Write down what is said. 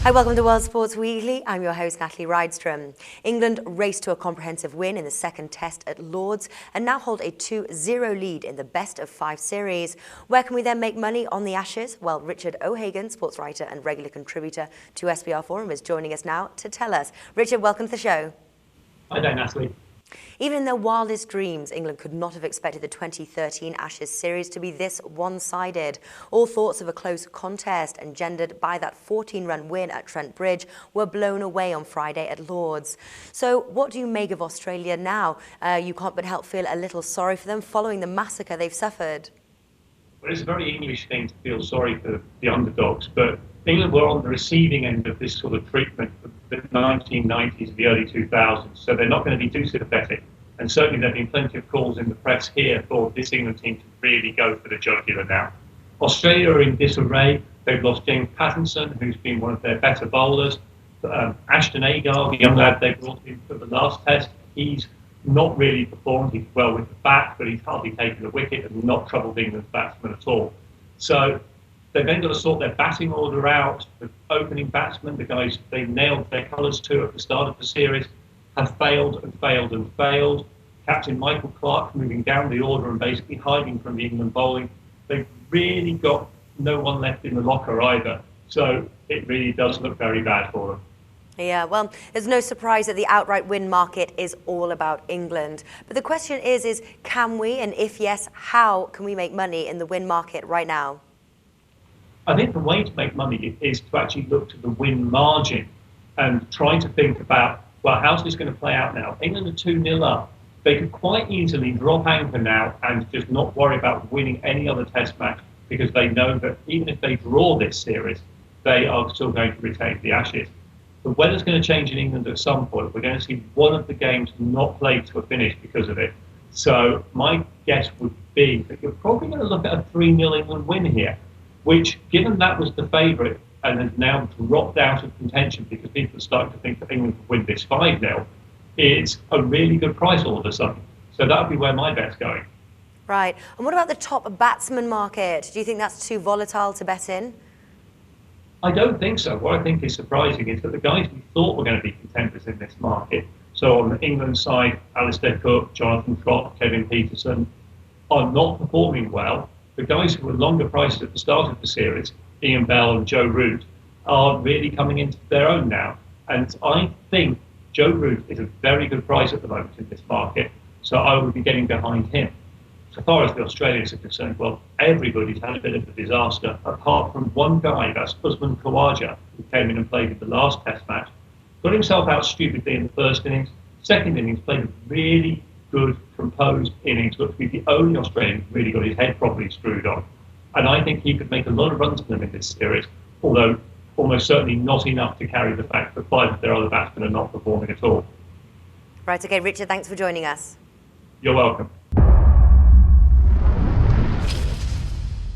Hi, welcome to World Sports Weekly. I'm your host, Natalie Rydström. England raced to a comprehensive win in the second test at Lord's and now hold a 2-0 lead in the best-of-5 series. Where can we then make money on the Ashes? Well, Richard O'Hagan, sports writer and regular contributor to SBRForum, is joining us now to tell us. Richard, welcome to the show. Hi there, Natalie. Even in their wildest dreams, England could not have expected the 2013 Ashes series to be this one-sided. All thoughts of a close contest engendered by that 14-run win at Trent Bridge were blown away on Friday at Lord's. So what do you make of Australia now? You can't but help feel a little sorry for them following the massacre they've suffered. Well, it's a very English thing to feel sorry for the underdogs, but England were on the receiving end of this sort of treatment of the 1990s and the early 2000s, so they're not going to be too sympathetic. And certainly there have been plenty of calls in the press here for this England team to really go for the jugular now. Australia are in disarray. They've lost James Pattinson, who's been one of their better bowlers. Ashton Agar, the young lad they brought in for the last test, he's not really performed. He's well with the bat, but he's hardly taken a wicket and not troubled England's batsmen at all. So they've then got to sort their batting order out. The opening batsmen, the guys they nailed their colours to at the start of the series, have failed and failed and failed. Captain Michael Clarke moving down the order and basically hiding from the England bowling. They've really got no one left in the locker either. So it really does look very bad for them. Yeah, well, there's no surprise that the outright win market is all about England. But the question is can we, and if yes, how can we make money in the win market right now? I think the way to make money is to actually look to the win margin and try to think about, well, how's this going to play out now? England are 2-0 up. They could quite easily drop anchor now and just not worry about winning any other test match because they know that even if they draw this series, they are still going to retain the Ashes. The weather's going to change in England at some point. We're going to see one of the games not played to a finish because of it. So my guess would be that you're probably going to look at a 3-0 England win here, which, given that was the favourite and has now dropped out of contention because people are starting to think that England could win this 5-0, it's a really good price all of a sudden. So that would be where my bet's going. Right. And what about the top batsman market? Do you think that's too volatile to bet in? I don't think so. What I think is surprising is that the guys we thought were going to be contenders in this market, so on the England side, Alistair Cook, Jonathan Trott, Kevin Peterson, are not performing well. The guys who were longer prices at the start of the series, Ian Bell and Joe Root, are really coming into their own now. And I think Joe Root is a very good price at the moment in this market, so I would be getting behind him. So far as the Australians are concerned, well, everybody's had a bit of a disaster, apart from one guy, that's Usman Khawaja, who came in and played in the last test match, got himself out stupidly in the first innings. Second innings, played a really good, composed innings, looked to be the only Australian who really got his head properly screwed on. And I think he could make a lot of runs for them in this series, although almost certainly not enough to carry the fact that 5 of their other batsmen are not performing at all. Right, OK, Richard, thanks for joining us. You're welcome.